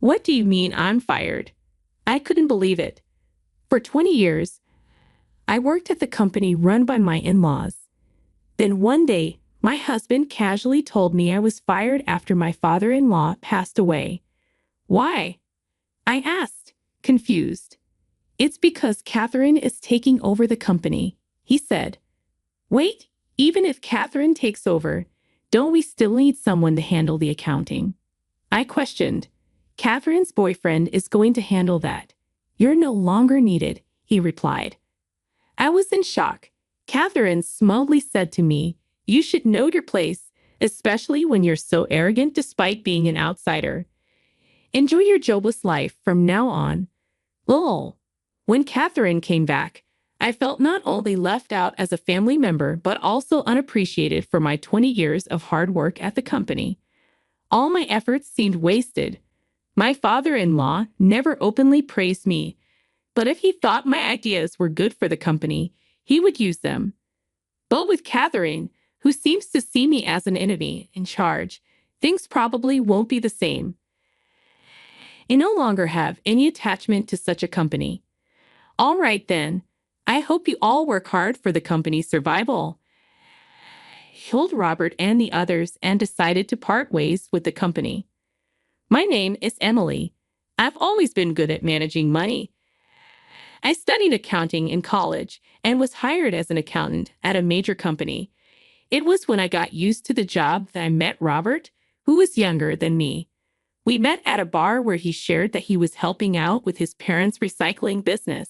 What do you mean I'm fired? I couldn't believe it. For 20 years, I worked at the company run by my in-laws. Then one day, my husband casually told me I was fired after my father-in-law passed away. Why? I asked, confused. It's because Catherine is taking over the company, he said. Wait, even if Catherine takes over, don't we still need someone to handle the accounting? I questioned. Catherine's boyfriend is going to handle that. You're no longer needed, he replied. I was in shock. Catherine smugly said to me, you should know your place, especially when you're so arrogant despite being an outsider. Enjoy your jobless life from now on. Lol. When Catherine came back, I felt not only left out as a family member, but also unappreciated for my 20 years of hard work at the company. All my efforts seemed wasted. My father-in-law never openly praised me, but if he thought my ideas were good for the company, he would use them. But with Catherine, who seems to see me as an enemy in charge, things probably won't be the same. I no longer have any attachment to such a company. All right then, I hope you all work hard for the company's survival. I told Robert and the others and decided to part ways with the company. My name is Emily. I've always been good at managing money. I studied accounting in college and was hired as an accountant at a major company. It was when I got used to the job that I met Robert, who was younger than me. We met at a bar where he shared that he was helping out with his parents' recycling business.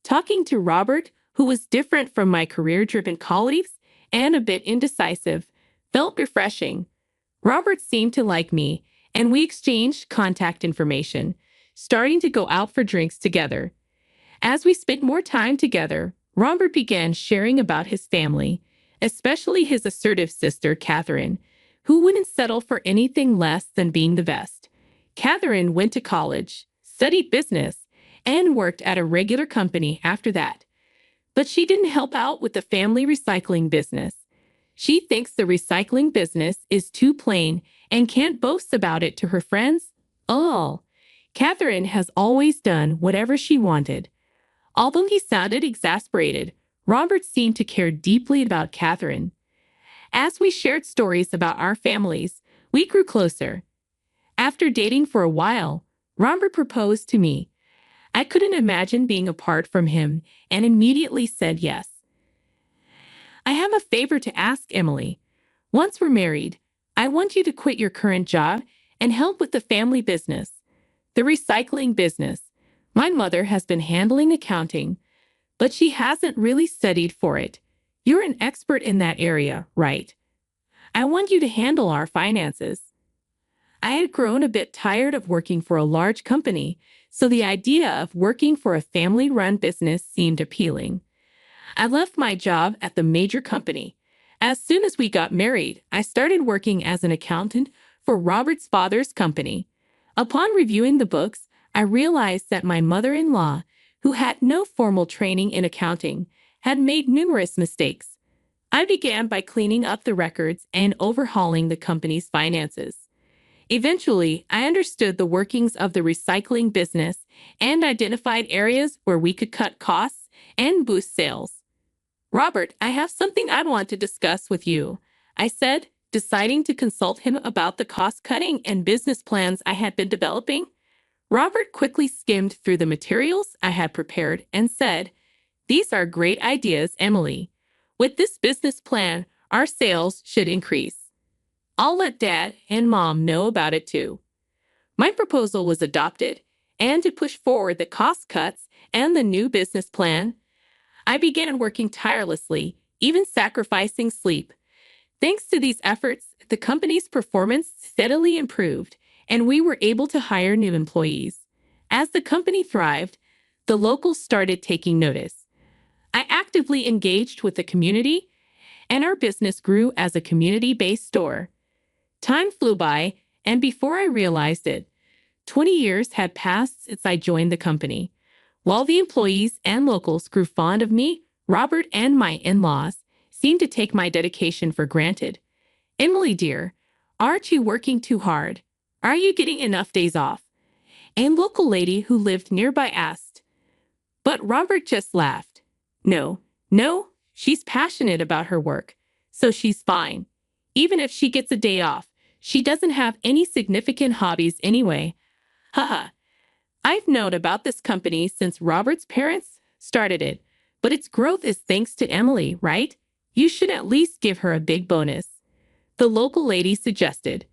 Talking to Robert, who was different from my career-driven colleagues and a bit indecisive, felt refreshing. Robert seemed to like me, and we exchanged contact information, starting to go out for drinks together. As we spent more time together, Robert began sharing about his family, especially his assertive sister, Catherine, who wouldn't settle for anything less than being the best. Catherine went to college, studied business, and worked at a regular company after that. But she didn't help out with the family recycling business. She thinks the recycling business is too plain and can't boast about it to her friends. Oh, Catherine has always done whatever she wanted. Although he sounded exasperated, Robert seemed to care deeply about Catherine. As we shared stories about our families, we grew closer. After dating for a while, Robert proposed to me. I couldn't imagine being apart from him and immediately said yes. I have a favor to ask, Emily. Once we're married, I want you to quit your current job and help with the family business, the recycling business. My mother has been handling accounting, but she hasn't really studied for it. You're an expert in that area, right? I want you to handle our finances. I had grown a bit tired of working for a large company, so the idea of working for a family-run business seemed appealing. I left my job at the major company. As soon as we got married, I started working as an accountant for Robert's father's company. Upon reviewing the books, I realized that my mother-in-law, who had no formal training in accounting, had made numerous mistakes. I began by cleaning up the records and overhauling the company's finances. Eventually, I understood the workings of the recycling business and identified areas where we could cut costs and boost sales. Robert, I have something I want to discuss with you, I said, deciding to consult him about the cost-cutting and business plans I had been developing. Robert quickly skimmed through the materials I had prepared and said, "These are great ideas, Emily. With this business plan, our sales should increase. I'll let Dad and Mom know about it too." My proposal was adopted, and to push forward the cost cuts and the new business plan, I began working tirelessly, even sacrificing sleep. Thanks to these efforts, the company's performance steadily improved, and we were able to hire new employees. As the company thrived, the locals started taking notice. I actively engaged with the community, and our business grew as a community-based store. Time flew by, and before I realized it, 20 years had passed since I joined the company. While the employees and locals grew fond of me, Robert and my in-laws seemed to take my dedication for granted. "Emily, dear, aren't you working too hard? Are you getting enough days off? A local lady who lived nearby asked. But Robert just laughed. No, she's passionate about her work, so she's fine. Even if she gets a day off, she doesn't have any significant hobbies anyway. Haha. I've known about this company since Robert's parents started it, but its growth is thanks to Emily, right? You should at least give her a big bonus. The local lady suggested.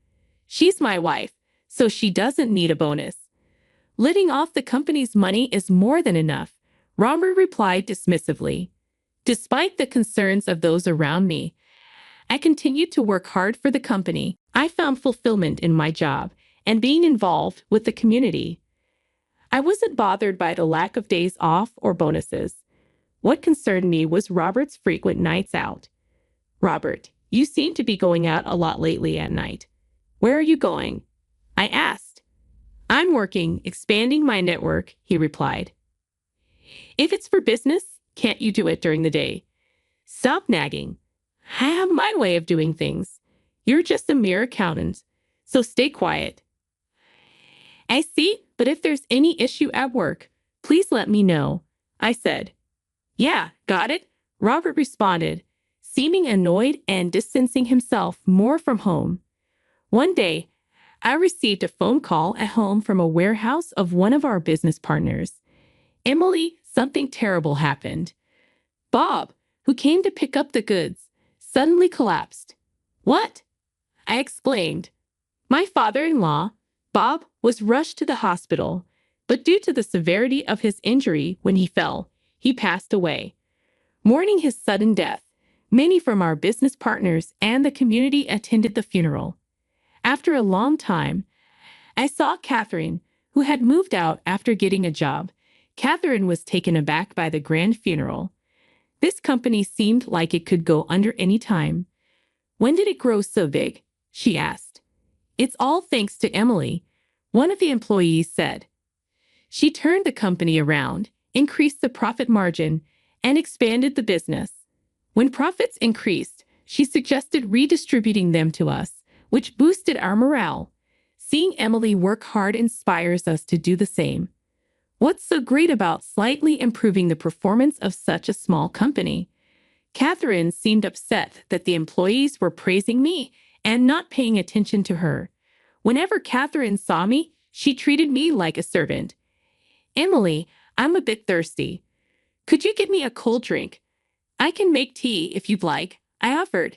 She's my wife, so she doesn't need a bonus. Living off the company's money is more than enough, Robert replied dismissively. Despite the concerns of those around me, I continued to work hard for the company. I found fulfillment in my job and being involved with the community. I wasn't bothered by the lack of days off or bonuses. What concerned me was Robert's frequent nights out. Robert, you seem to be going out a lot lately at night. Where are you going? I asked. I'm working, expanding my network, he replied. If it's for business, can't you do it during the day? Stop nagging. I have my way of doing things. You're just a mere accountant, so stay quiet. I see, but if there's any issue at work, please let me know, I said. Yeah, got it, Robert responded, seeming annoyed and distancing himself more from home. One day, I received a phone call at home from a warehouse of one of our business partners. Emily, something terrible happened. Bob, who came to pick up the goods, suddenly collapsed. What? I exclaimed. My father-in-law, Bob, was rushed to the hospital, but due to the severity of his injury when he fell, he passed away. Mourning his sudden death, many from our business partners and the community attended the funeral. After a long time, I saw Catherine, who had moved out after getting a job. Catherine was taken aback by the grand funeral. This company seemed like it could go under any time. When did it grow so big? She asked. It's all thanks to Emily, one of the employees said. She turned the company around, increased the profit margin, and expanded the business. When profits increased, she suggested redistributing them to us, which boosted our morale. Seeing Emily work hard inspires us to do the same. What's so great about slightly improving the performance of such a small company? Catherine seemed upset that the employees were praising me and not paying attention to her. Whenever Catherine saw me, she treated me like a servant. Emily, I'm a bit thirsty. Could you get me a cold drink? I can make tea if you'd like, I offered.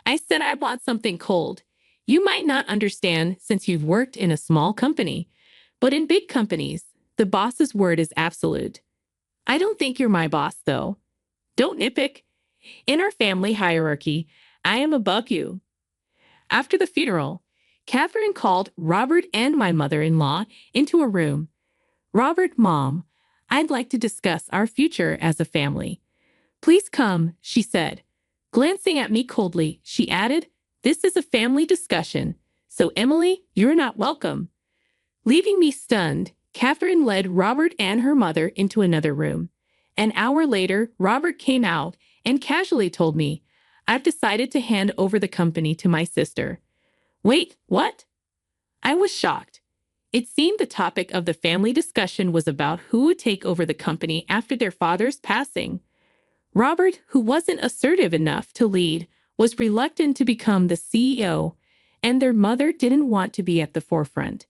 I said I want something cold. You might not understand since you've worked in a small company, but in big companies, the boss's word is absolute. I don't think you're my boss, though. Don't nitpick. In our family hierarchy, I am above you. After the funeral, Catherine called Robert and my mother-in-law into a room. Robert, Mom, I'd like to discuss our future as a family. Please come, she said. Glancing at me coldly, she added, this is a family discussion, so Emily, you're not welcome. Leaving me stunned, Catherine led Robert and her mother into another room. An hour later, Robert came out and casually told me, I've decided to hand over the company to my sister. Wait, what? I was shocked. It seemed the topic of the family discussion was about who would take over the company after their father's passing. Robert, who wasn't assertive enough to lead, was reluctant to become the CEO, and their mother didn't want to be at the forefront.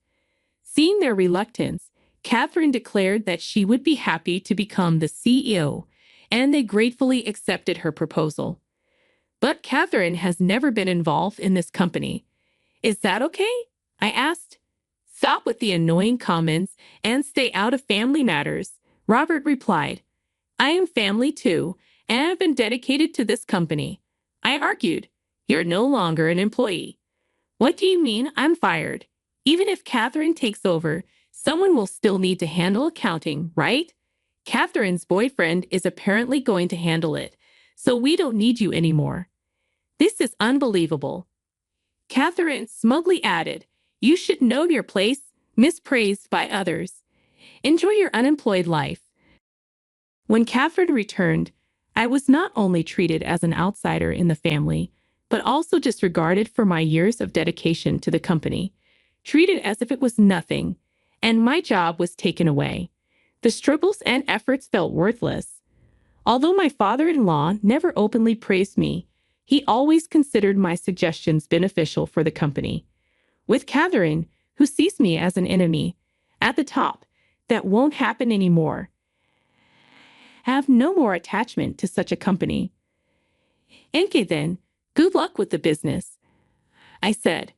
Seeing their reluctance, Catherine declared that she would be happy to become the CEO, and they gratefully accepted her proposal. But Catherine has never been involved in this company. Is that okay? I asked. Stop with the annoying comments and stay out of family matters, Robert replied. I am family too, and have been dedicated to this company. I argued. You're no longer an employee. What do you mean I'm fired? Even if Catherine takes over, someone will still need to handle accounting, right? Catherine's boyfriend is apparently going to handle it, so we don't need you anymore. This is unbelievable. Catherine smugly added, you should know your place, mispraised by others. Enjoy your unemployed life. When Catherine returned, I was not only treated as an outsider in the family, but also disregarded for my years of dedication to the company. treated as if it was nothing, and my job was taken away. The struggles and efforts felt worthless. Although my father-in-law never openly praised me, he always considered my suggestions beneficial for the company. With Catherine, who sees me as an enemy, at the top, that won't happen anymore. Have no more attachment to such a company. Okay then, good luck with the business, I said.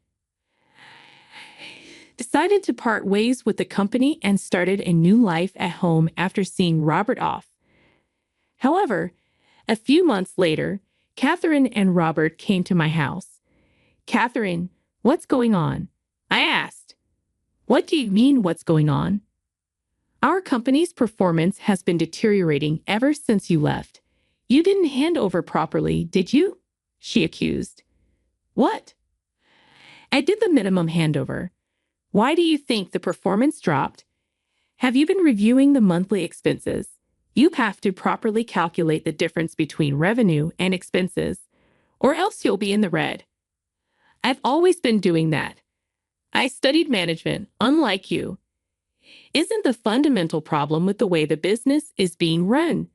Decided to part ways with the company and started a new life at home after seeing Robert off. However, a few months later, Catherine and Robert came to my house. Catherine, what's going on? I asked. What do you mean, what's going on? Our company's performance has been deteriorating ever since you left. You didn't hand over properly, did you? She accused. What? I did the minimum handover. Why do you think the performance dropped? Have you been reviewing the monthly expenses? You have to properly calculate the difference between revenue and expenses, or else you'll be in the red. I've always been doing that. I studied management, unlike you. Isn't the fundamental problem with the way the business is being run?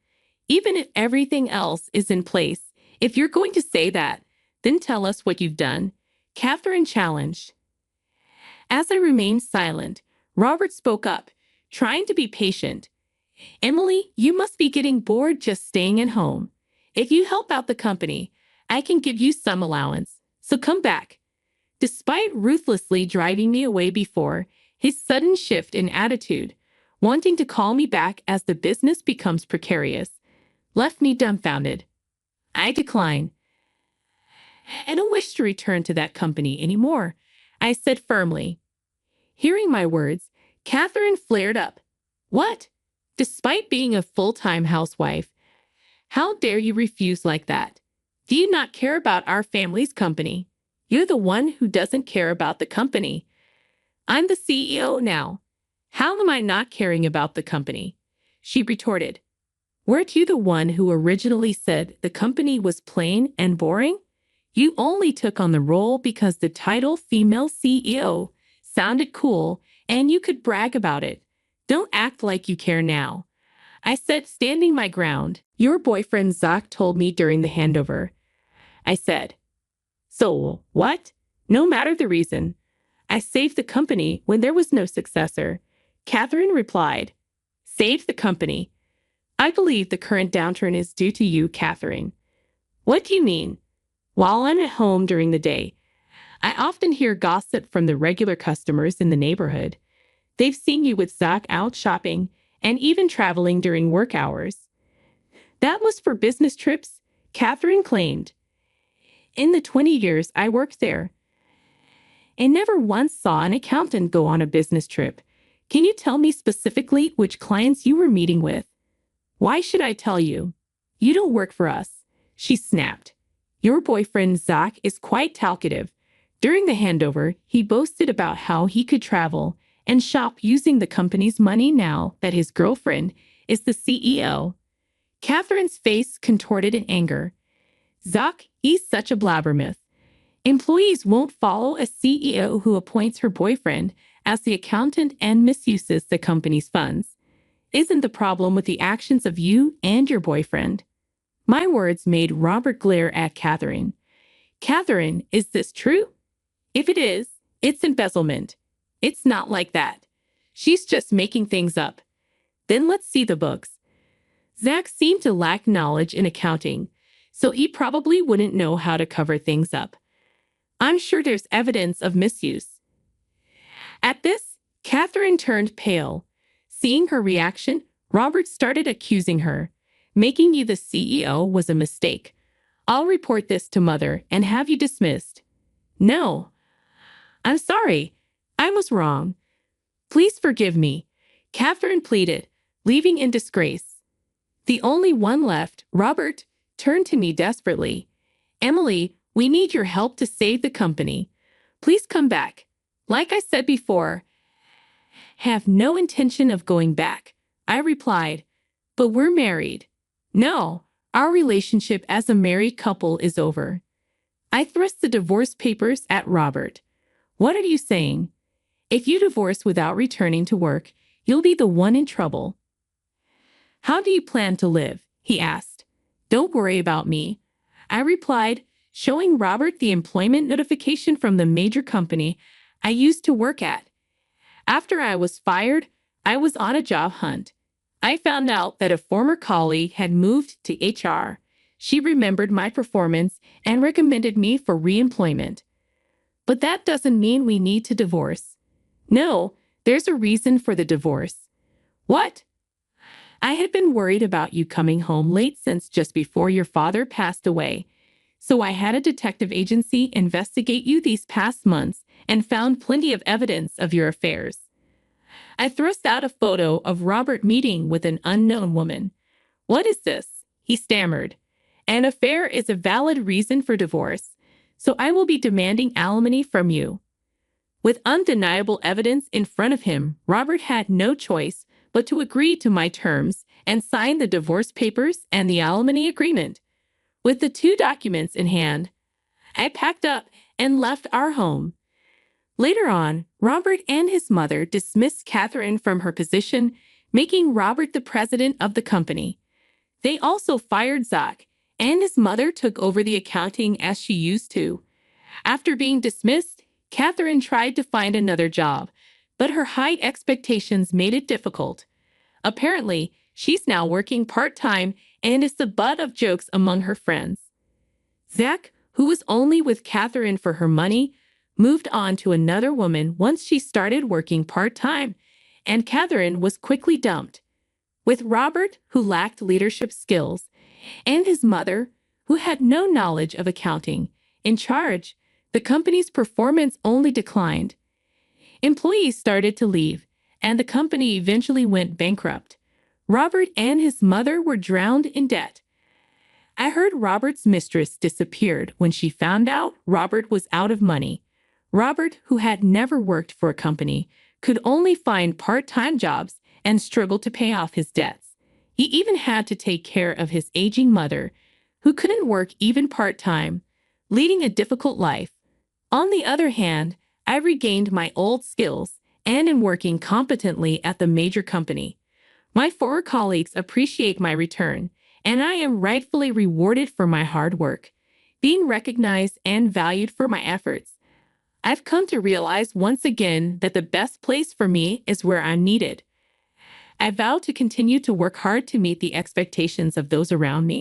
Even if everything else is in place, if you're going to say that, then tell us what you've done. Catherine challenged. As I remained silent, Robert spoke up, trying to be patient. Emily, you must be getting bored just staying at home. If you help out the company, I can give you some allowance, so come back. Despite ruthlessly driving me away before, his sudden shift in attitude, wanting to call me back as the business becomes precarious, left me dumbfounded. I declined. I don't wish to return to that company anymore, I said firmly. Hearing my words, Catherine flared up. What? Despite being a full-time housewife, how dare you refuse like that? Do you not care about our family's company? You're the one who doesn't care about the company. I'm the CEO now. How am I not caring about the company? She retorted. Weren't you the one who originally said the company was plain and boring? You only took on the role because the title female CEO sounded cool and you could brag about it. Don't act like you care now. I said, standing my ground. Your boyfriend Zach told me during the handover. I said, so what? No matter the reason. I saved the company when there was no successor. Catherine replied, saved the company. I believe the current downturn is due to you, Catherine. What do you mean? While I'm at home during the day, I often hear gossip from the regular customers in the neighborhood. They've seen you with Zach out shopping and even traveling during work hours. That was for business trips, Catherine claimed. In the 20 years I worked there, I never once saw an accountant go on a business trip. Can you tell me specifically which clients you were meeting with? Why should I tell you? You don't work for us, she snapped. Your boyfriend Zach is quite talkative. During the handover, he boasted about how he could travel and shop using the company's money now that his girlfriend is the CEO. Catherine's face contorted in anger. Zach, he's such a blabbermouth. Employees won't follow a CEO who appoints her boyfriend as the accountant and misuses the company's funds. Isn't the problem with the actions of you and your boyfriend? My words made Robert glare at Catherine. Catherine, is this true? If it is, it's embezzlement. It's not like that. She's just making things up. Then let's see the books. Zach seemed to lack knowledge in accounting, so he probably wouldn't know how to cover things up. I'm sure there's evidence of misuse. At this, Catherine turned pale. Seeing her reaction, Robert started accusing her. Making you the CEO was a mistake. I'll report this to Mother and have you dismissed. No. I'm sorry. I was wrong. Please forgive me, Catherine pleaded, leaving in disgrace. The only one left, Robert, turned to me desperately. Emily, we need your help to save the company. Please come back. Like I said before, have no intention of going back, I replied, but we're married. No, our relationship as a married couple is over. I thrust the divorce papers at Robert. What are you saying? If you divorce without returning to work, you'll be the one in trouble. How do you plan to live? He asked. Don't worry about me, I replied, showing Robert the employment notification from the major company I used to work at. After I was fired, I was on a job hunt. I found out that a former colleague had moved to HR. She remembered my performance and recommended me for re-employment. But that doesn't mean we need to divorce. No, there's a reason for the divorce. What? I had been worried about you coming home late since just before your father passed away. So I had a detective agency investigate you these past months and found plenty of evidence of your affairs. I thrust out a photo of Robert meeting with an unknown woman. What is this? He stammered. An affair is a valid reason for divorce, so I will be demanding alimony from you. With undeniable evidence in front of him, Robert had no choice but to agree to my terms and sign the divorce papers and the alimony agreement. With the two documents in hand, I packed up and left our home. Later on, Robert and his mother dismissed Catherine from her position, making Robert the president of the company. They also fired Zach, and his mother took over the accounting as she used to. After being dismissed, Catherine tried to find another job, but her high expectations made it difficult. Apparently, she's now working part-time and is the butt of jokes among her friends. Zach, who was only with Catherine for her money, moved on to another woman once she started working part-time, and Catherine was quickly dumped. With Robert, who lacked leadership skills, and his mother, who had no knowledge of accounting, in charge, the company's performance only declined. Employees started to leave, and the company eventually went bankrupt. Robert and his mother were drowned in debt. I heard Robert's mistress disappeared when she found out Robert was out of money. Robert, who had never worked for a company, could only find part-time jobs and struggled to pay off his debts. He even had to take care of his aging mother, who couldn't work even part-time, leading a difficult life. On the other hand, I regained my old skills and am working competently at the major company. My former colleagues appreciate my return, and I am rightfully rewarded for my hard work, being recognized and valued for my efforts. I've come to realize once again that the best place for me is where I'm needed. I vow to continue to work hard to meet the expectations of those around me.